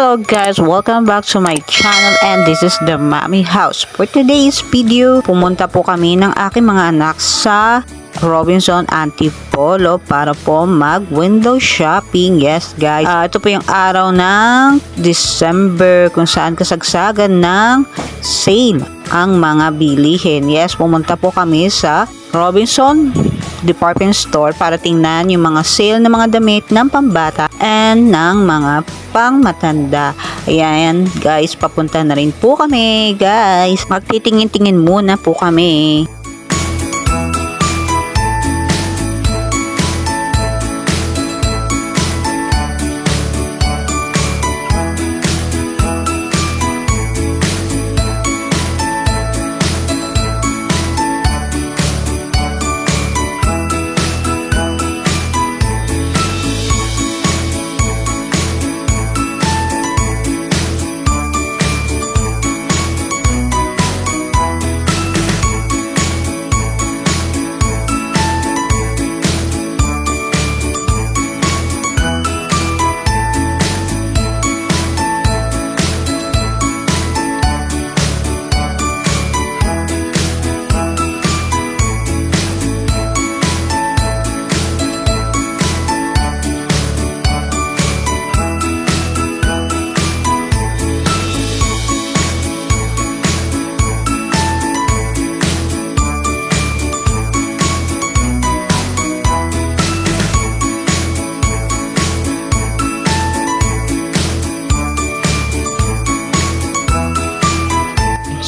Hello guys, welcome back to my channel and this is the Mommy House. For today's video, pumunta po kami ng aking mga anak sa Robinson Antipolo para po mag window shopping. Yes guys, ito po yung araw ng December kung saan kasagsagan ng sale ang mga bilihin. Yes, pumunta po kami sa Robinson department store para tingnan yung mga sale ng mga damit ng pambata and ng mga pangmatanda. Ayan guys, papunta na rin po kami guys. Magtitingin-tingin muna po kami.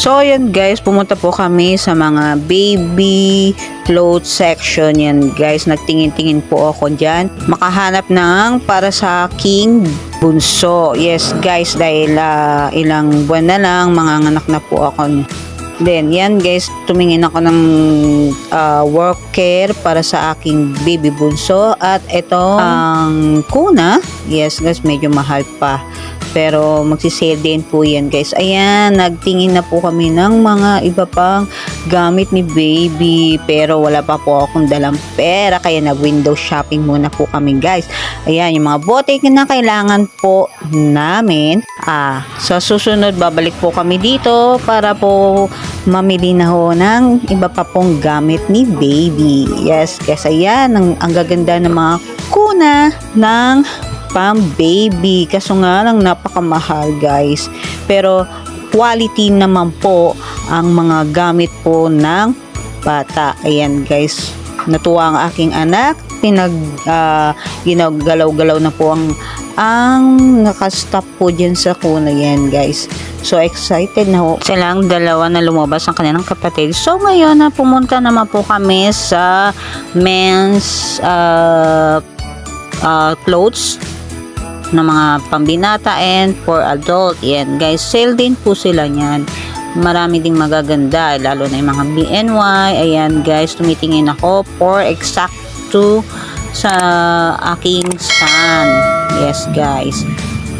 So yan guys, pumunta po kami sa mga baby clothes section. Yan guys, nagtingin-tingin po ako dyan. Makahanap ng para sa aking bunso. Yes guys, dahil ilang buwan na lang, manganganak na po ako. Then yan guys, tumingin ako ng work care para sa aking baby bunso. At ito ang kuna. Yes guys, medyo mahal pa. Pero magsisale din po yan guys. Ayan, nagtingin na po kami ng mga iba pang gamit ni baby. Pero wala pa po akong dalang pera. Kaya nag-window shopping muna po kami guys. Ayan, yung mga bote na kailangan po namin. Sa susunod, babalik po kami dito para po mamili na ho ng iba pa pong gamit ni baby. Yes, kasi ayan, ang gaganda ng mga kuna ng pang baby. Kaso nga lang napakamahal guys. Pero quality naman po ang mga gamit po ng bata. Ayan guys, natuwa ang aking anak. Ginagalaw-galaw na po ang nakastop po dyan sa kuna. Yan guys, so excited na ho silang dalawa na lumabas ang kanilang kapatid. So ngayon na pumunta naman po kami sa men's clothes na mga pambinata and for adult. Yan guys, sale din po sila niyan. Marami ding magaganda, lalo na yung mga BNY. Ayan guys, tumitingin ako for exacto sa aking son. Yes guys,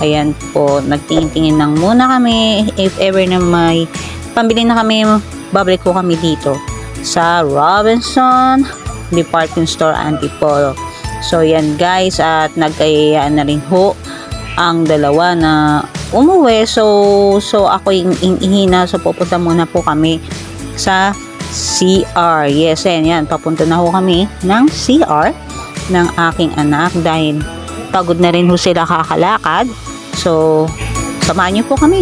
ayan po, nagtingin-tingin lang muna kami. If ever na may pambili na kami, babalik ko kami dito sa Robinson Department Store Antipolo. So yan guys, at nagkayayaan na rin ho ang dalawa na umuwi. So ako yung ihina. So pupunta muna po kami sa CR. Yes, yan, papunta na ho kami ng CR ng aking anak dahil pagod na rin ho sila kakalakad. So samahan niyo po kami.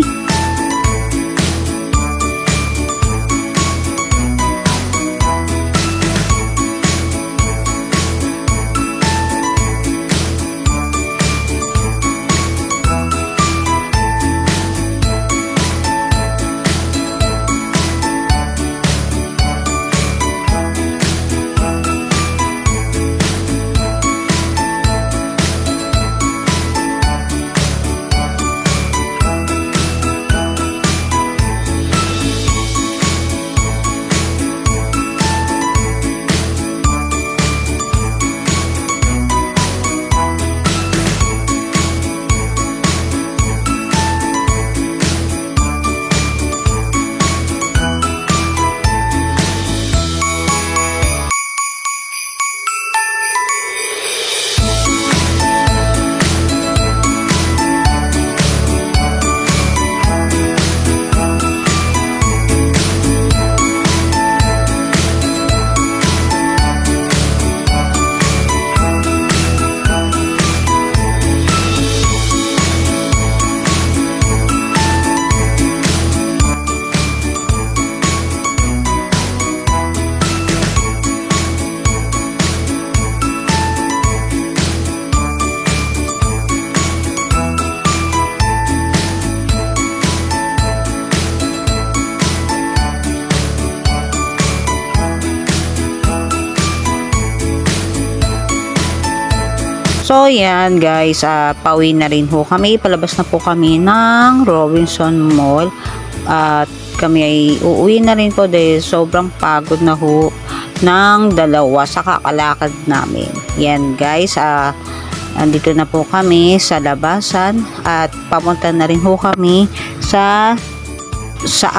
So yan guys, pauwi na rin ho kami, palabas na po kami ng Robinson Mall at kami ay uuwi na rin po dahil sobrang pagod na ho ng dalawa sa kakalakad namin. Yan guys, andito na po kami sa labasan at papunta na rin ho kami sa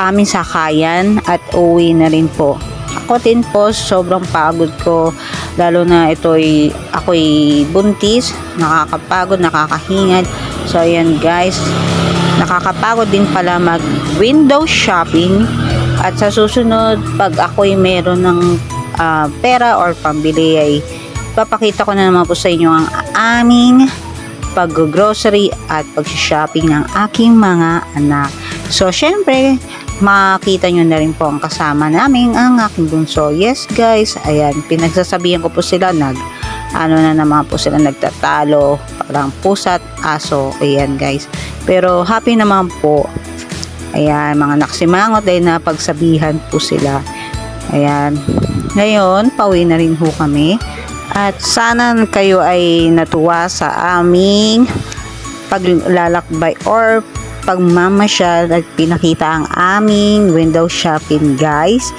aming sakayan at uwi na rin po. Ako din po, sobrang pagod ko, lalo na ako'y buntis, nakakapagod, nakakahingad. So ayan guys, nakakapagod din pala mag window shopping, at sa susunod pag ako'y meron ng pera or pambili ay papakita ko na naman po sa inyo ang aming pag-grocery at pag-shopping ng aking mga anak. So syempre, makita nyo na rin po ang kasama namin, ang aking bunso. Yes guys, ayan, pinagsasabihan ko po sila, na naman po sila nagtatalo, parang pusa at aso. Ayan guys, pero happy naman po. Ayan, mga naksimangot dahil napagsabihan po sila. Ayan, ngayon pauwi na rin ho kami at sana kayo ay natuwa sa aming paglalakbay or pagmamasyal at pinakita ang aming window shopping guys.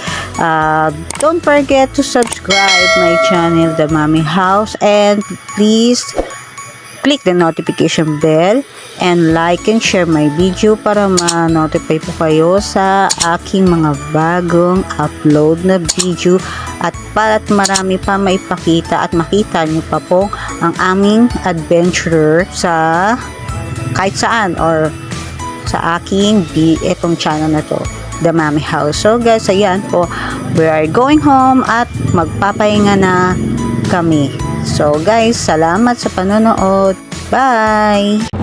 Don't forget to subscribe my channel, The Mommy House, and please click the notification bell and like and share my video para ma-notify po kayo sa aking mga bagong upload na video at para marami pa maipakita at makita nyo pa po ang aming adventure sa kahit saan or sa aking itong channel na to, The Mommy House. So guys, ayan po, we are going home at magpapahinga na kami. So guys, salamat sa panonood. Bye!